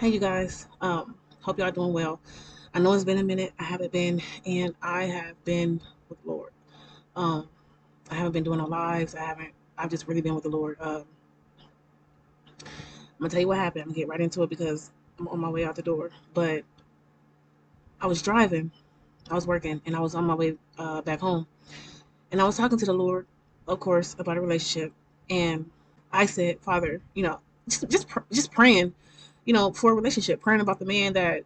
Hey, you guys. Hope y'all doing well. I know it's been a minute. I haven't been, and I have been with the Lord. Um, I haven't been doing no lives. I haven't. I've just really been with the Lord. I'm gonna tell you what happened. I'm gonna get right into it because I'm on my way out the door. But I was driving. I was working, and I was on my way back home, and I was talking to the Lord, of course, about a relationship. And I said, Father, just praying, for a relationship, praying about the man that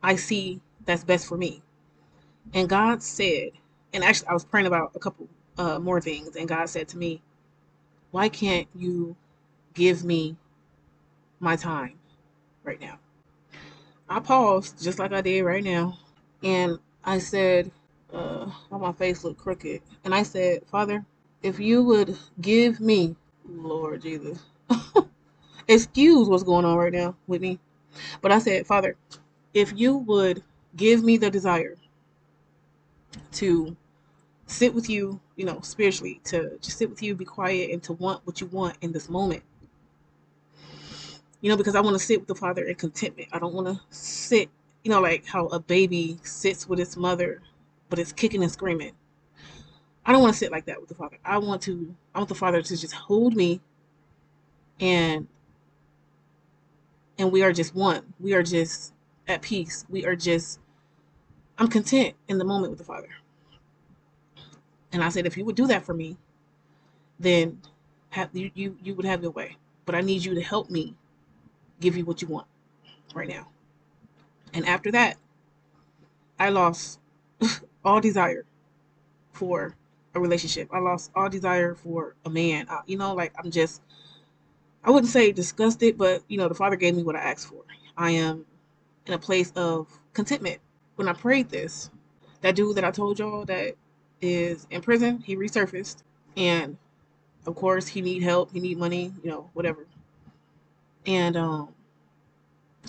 I see that's best for me. And God said, and actually, I was praying about a couple more things, and God said to me, why can't you give me my time right now? I paused just like I did right now, and I said, why my face looked crooked. And I said, Father, if you would give me, Lord Jesus, excuse what's going on right now with me. But I said, Father, if you would give me the desire to sit with you, spiritually, to just sit with you, be quiet, and to want what you want in this moment. Because I want to sit with the Father in contentment. I don't want to sit, like how a baby sits with its mother, but it's kicking and screaming. I don't want to sit like that with the Father. I want the Father to just hold me and we are just one. We are just at peace. I'm content in the moment with the Father. And I said, if you would do that for me, then you would have your way. But I need you to help me give you what you want right now. And after that, I lost all desire for a relationship. I lost all desire for a man. I wouldn't say disgusted, but the Father gave me what I asked for. I am in a place of contentment. When I prayed this, that dude that I told y'all that is in prison, he resurfaced. And of course, he need help. He need money, whatever. And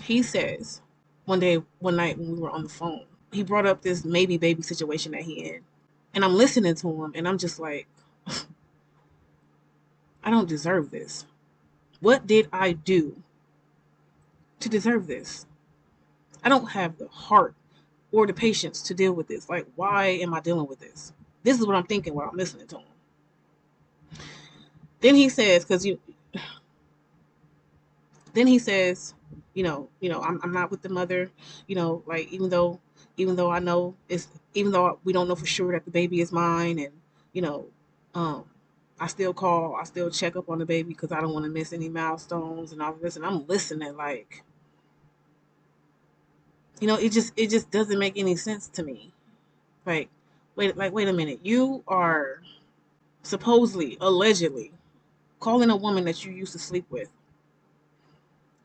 he says one night when we were on the phone, he brought up this maybe baby situation that he in. And I'm listening to him and I'm just like, I don't deserve this. What did I do to deserve this? I don't have the heart or the patience to deal with this. Like, why am I dealing with this? This is what I'm thinking while I'm listening to him. Then he says, then he says, I'm not with the mother, like even though I know even though we don't know for sure that the baby is mine, and you know, um, I still check up on the baby because I don't want to miss any milestones and all of this. And I'm listening, like, it just doesn't make any sense to me. Like, wait a minute, you are supposedly, allegedly, calling a woman that you used to sleep with,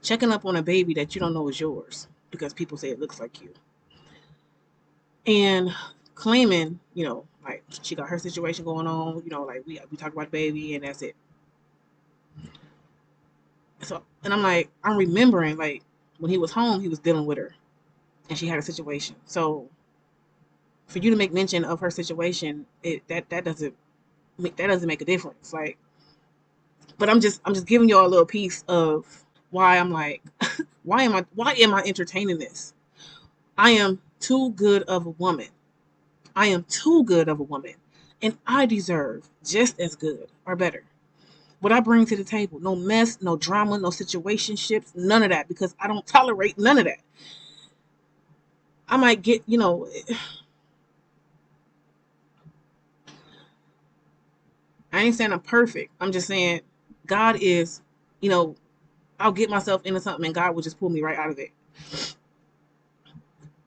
checking up on a baby that you don't know is yours because people say it looks like you, and claiming, like she got her situation going on, like we talk about the baby and that's it. So, and I'm remembering, like, when he was home, he was dealing with her and she had a situation. So for you to make mention of her situation, that doesn't make a difference. Like, but I'm just giving y'all a little piece of why I'm like, why am I entertaining this? I am too good of a woman. I am too good of a woman, and I deserve just as good or better. What I bring to the table, no mess, no drama, no situationships, none of that, because I don't tolerate none of that. I might get, I ain't saying I'm perfect. I'm just saying God is, you know, I'll get myself into something and God will just pull me right out of it.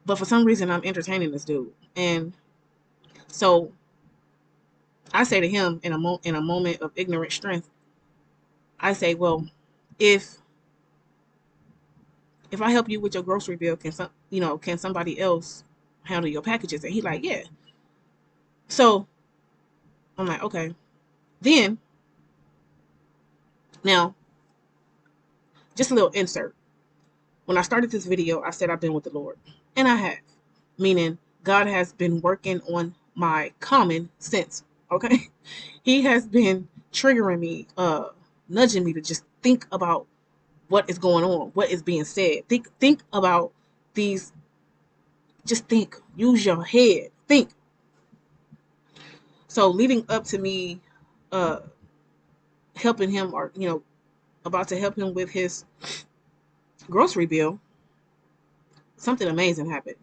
But for some reason, I'm entertaining this dude, and so I say to him in a moment of ignorant strength, I say, well, if if I help you with your grocery bill, can somebody else handle your packages? And he like, yeah. So I'm like, okay. Then now, just a little insert. When I started this video, I said I've been with the Lord, and I have, meaning God has been working on my common sense. Okay, He has been triggering me, nudging me to just think about what is going on, what is being said. Think about these. Just think. Use your head. Think. So leading up to me uh helping him, or about to help him with his grocery bill, something amazing happened.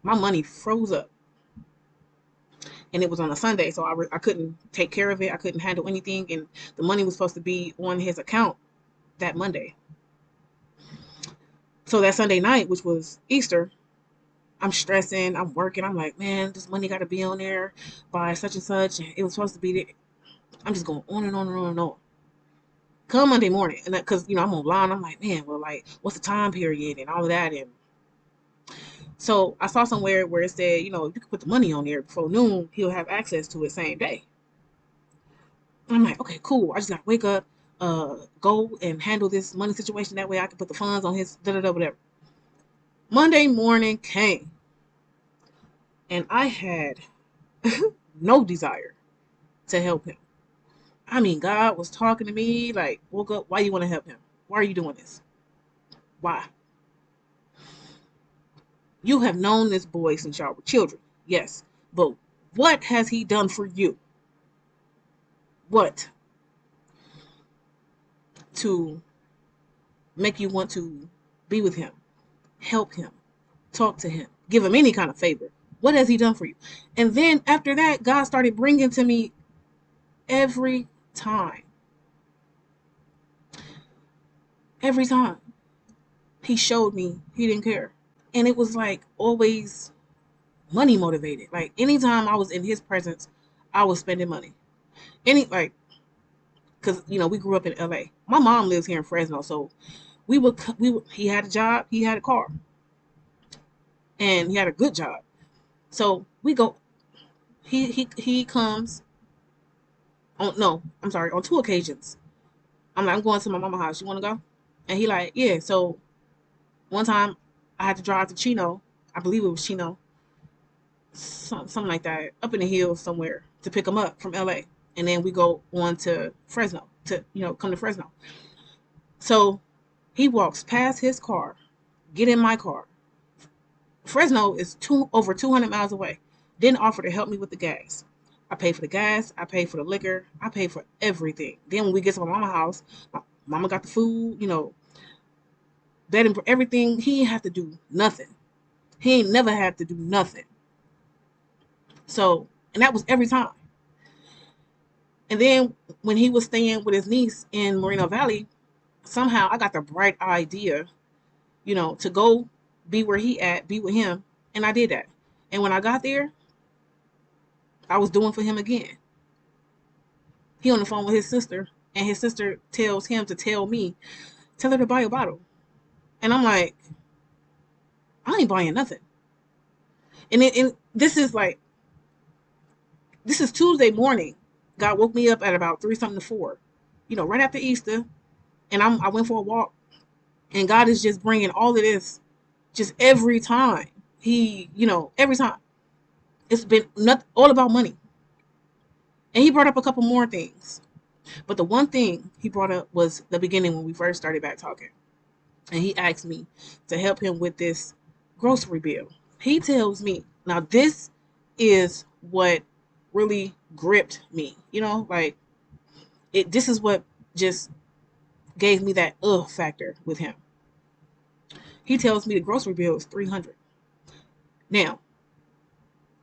My money froze up, and it was on a Sunday, so I couldn't take care of it. I couldn't handle anything, and the money was supposed to be on his account that Monday. So that Sunday night, which was Easter, I'm stressing, I'm working. I'm like, man, this money got to be on there by such and such. It was supposed to be there. I'm just going on and on and on and on. Come Monday morning, and because I'm online, I'm like, man, well, like, what's the time period and all of that, and so I saw somewhere where it said, if you could put the money on there before noon, he'll have access to it same day. And I'm like, okay, cool. I just gotta wake up, go and handle this money situation. That way I can put the funds on his da da da whatever. Monday morning came, and I had no desire to help him. I mean, God was talking to me like, woke up, why you want to help him? Why are you doing this? Why? You have known this boy since y'all were children. Yes. But what has he done for you? What? To make you want to be with him, help him, talk to him, give him any kind of favor. What has he done for you? And then after that, God started bringing to me every time. Every time. He showed me he didn't care. And it was like always money motivated. Like anytime I was in his presence, I was spending money. Because we grew up in LA. My mom lives here in Fresno, so he had a job, he had a car, and he had a good job. So we go. He comes on no, I'm sorry, on 2 occasions. I'm like, I'm going to my mama's house. You want to go? And he like, yeah. So one time I had to drive to Chino. I believe it was Chino, something like that, up in the hills somewhere to pick him up from LA, and then we go on to Fresno to come to Fresno. So he walks past his car, get in my car. Fresno is over 200 miles away. Didn't offer to help me with the gas. I pay for the gas. I pay for the liquor. I pay for everything. Then when we get to my mama's house, my mama got the food, bed and everything. He ain't have to do nothing. He ain't never had to do nothing. So, and that was every time. And then when he was staying with his niece in Moreno Valley, somehow I got the bright idea, to go be where he at, be with him. And I did that. And when I got there, I was doing for him again. He on the phone with his sister, and his sister tells him to tell her to buy a bottle. And I'm like, I ain't buying nothing. And this is Tuesday morning. God woke me up at about 3 something to 4, right after Easter. And I went for a walk, and God is just bringing all of this, just every time. Every time. It's been not all about money. And he brought up a couple more things. But the one thing he brought up was the beginning when we first started back talking. And he asked me to help him with this grocery bill. He tells me, now this is what really gripped me. This is what just gave me that factor with him. He tells me the grocery bill is $300. Now,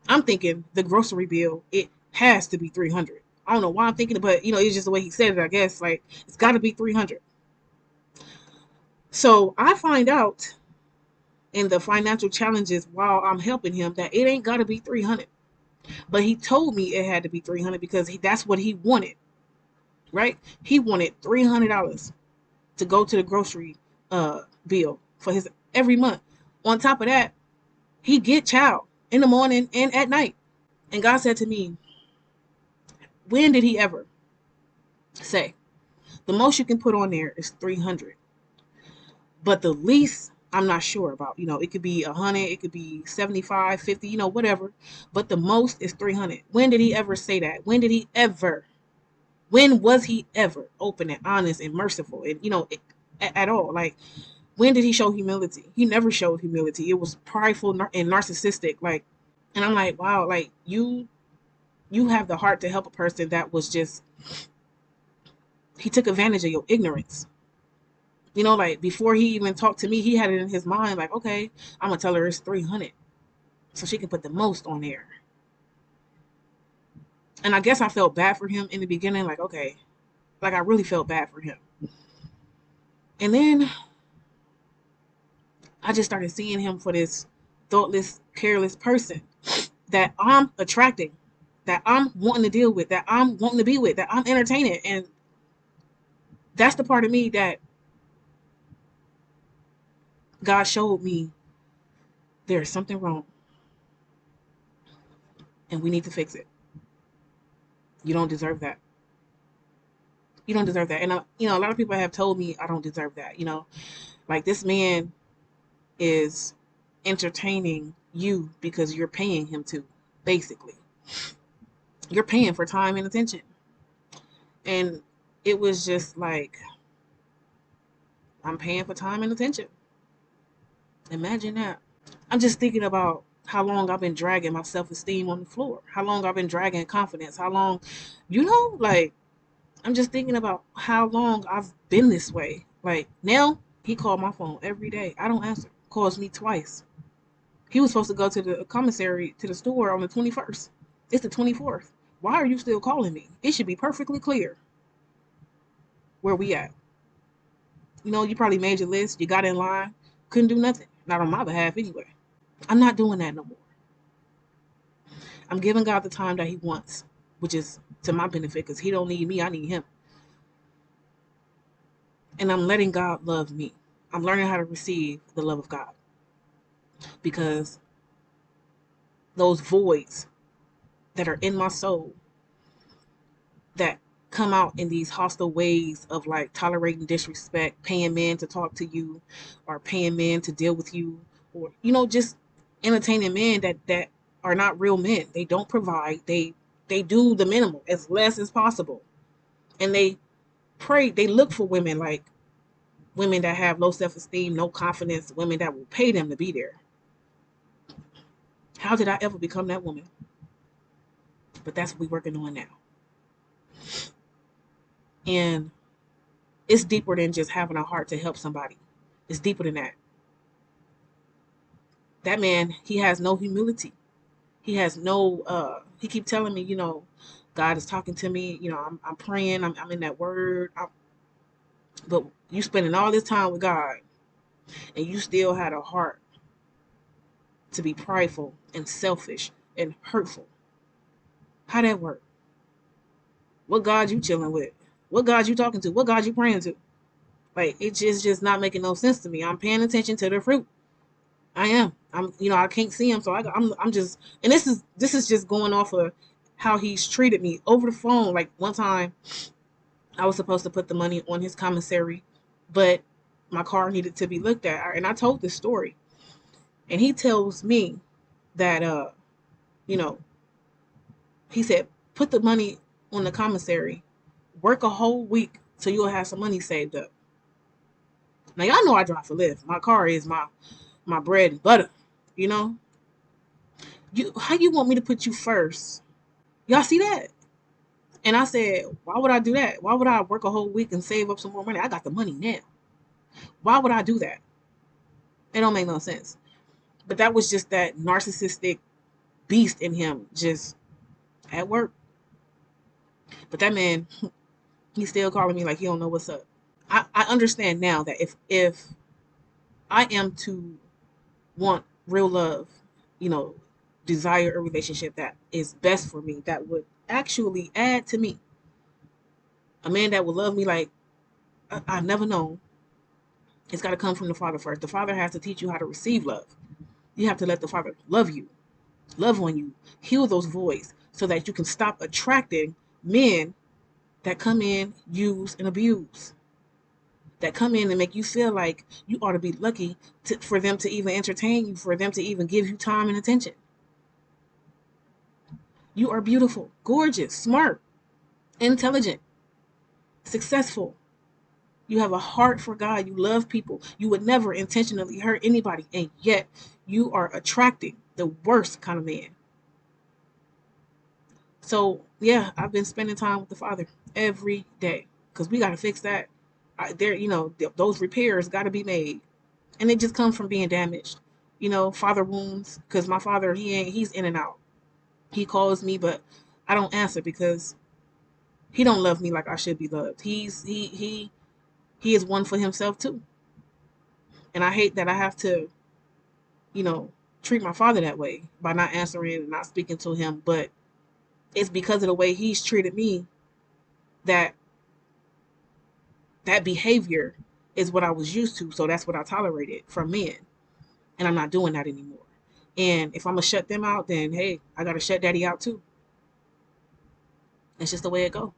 I'm thinking the grocery bill, it has to be $300. I don't know why I'm thinking it, but it's just the way he said it, I guess. Like, it's got to be $300. So I find out in the financial challenges while I'm helping him that it ain't got to be $300. But he told me it had to be $300 because that's what he wanted, right? He wanted $300 to go to the grocery bill for his every month. On top of that, he get chow in the morning and at night. And God said to me, when did he ever say the most you can put on there is $300? But the least, I'm not sure about. It could be $100, it could be $75, $50, whatever. But the most is $300. When did he ever say that? When was he ever open and honest and merciful? And at all. Like, when did he show humility? He never showed humility. It was prideful and narcissistic. Like, and I'm like, wow, like you have the heart to help a person that was just, he took advantage of your ignorance. Like, before he even talked to me, he had it in his mind, like, okay, I'm gonna tell her it's 300 so she can put the most on there. And I guess I felt bad for him in the beginning, like, okay, like I really felt bad for him. And then I just started seeing him for this thoughtless, careless person that I'm attracting, that I'm wanting to deal with, that I'm wanting to be with, that I'm entertaining. And that's the part of me that God showed me there is something wrong and we need to fix it. You don't deserve that. You don't deserve that. And, a lot of people have told me I don't deserve that. Like, this man is entertaining you because you're paying him to, basically. You're paying for time and attention. And it was just like, I'm paying for time and attention. Imagine that. I'm just thinking about how long I've been dragging my self esteem on the floor, how long I've been dragging confidence, how long, like, I'm just thinking about how long I've been this way. Like, now, he called my phone every day. I don't answer. Calls me twice. He was supposed to go to the commissary, to the store on the 21st. It's the 24th. Why are you still calling me? It should be perfectly clear where we at. You probably made your list. You got in line. Couldn't do nothing. Not on my behalf anyway. I'm not doing that no more. I'm giving God the time that he wants, which is to my benefit, because he don't need me. I need him. And I'm letting God love me. I'm learning how to receive the love of God, because those voids that are in my soul that come out in these hostile ways of, like, tolerating disrespect, paying men to talk to you, or paying men to deal with you, or just entertaining men that are not real men. They don't provide. They do the minimum, as less as possible, and they look for women, like women that have low self-esteem, no confidence, women that will pay them to be there. How did I ever become that woman? But that's what we're working on now. And it's deeper than just having a heart to help somebody. It's deeper than that. That man, he has no humility. He has no, he keep telling me, God is talking to me, I'm praying, I'm in that word. But you spending all this time with God and you still had a heart to be prideful and selfish and hurtful. How that work? What God you chilling with? What God you talking to? What God you praying to? Like, it's just not making no sense to me. I'm paying attention to the fruit. I am. I can't see him, so I'm just. And this is just going off of how he's treated me over the phone. Like, one time, I was supposed to put the money on his commissary, but my car needed to be looked at, and I told this story, and he tells me that you know, he said, put the money on the commissary, work a whole week so you'll have some money saved up. Now, y'all know I drive for Lyft. My car is my bread and butter. You know, how you want me to put you first? Y'all see that? And I said, why would I do that? Why would I work a whole week and save up some more money? I got the money now. Why would I do that? It don't make no sense. But that was just that narcissistic beast in him, just at work. But that man, he's still calling me like he don't know what's up. I understand now that if I am to want real love, you know, desire a relationship that is best for me, that would actually add to me, a man that would love me like I've never known, it's got to come from the Father first. The Father has to teach you how to receive love. You have to let the Father love you, love on you, heal those voids so that you can stop attracting men that come in, use, and abuse. That come in and make you feel like you ought to be lucky for them to even entertain you, for them to even give you time and attention. You are beautiful, gorgeous, smart, intelligent, successful. You have a heart for God. You love people. You would never intentionally hurt anybody. And yet you are attracting the worst kind of man. So, yeah, I've been spending time with the Father every day because we got to fix that. Those repairs got to be made. And it just comes from being damaged. Father wounds, because my father, he's in and out. He calls me, but I don't answer because he don't love me like I should be loved. He is one for himself too. And I hate that I have to, you know, treat my father that way by not answering and not speaking to him. But it's because of the way he's treated me that that behavior is what I was used to. So that's what I tolerated from men. And I'm not doing that anymore. And if I'm gonna shut them out, then hey, I gotta shut daddy out too. It's just the way it go.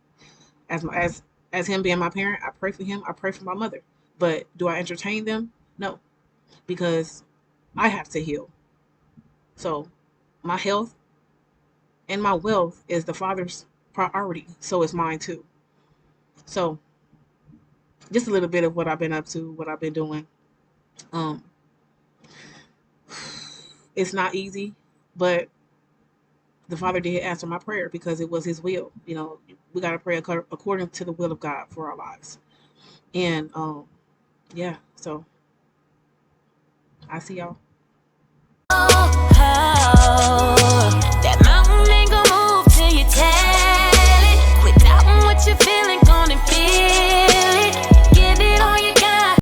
As him being my parent, I pray for him. I pray for my mother. But do I entertain them? No, because I have to heal. So my health and my wealth is the Father's priority. So it's mine too. So just a little bit of what I've been up to, what I've been doing. Um, it's not easy, but the Father did answer my prayer because it was His will. We got to pray according to the will of God for our lives. And yeah, so I see y'all.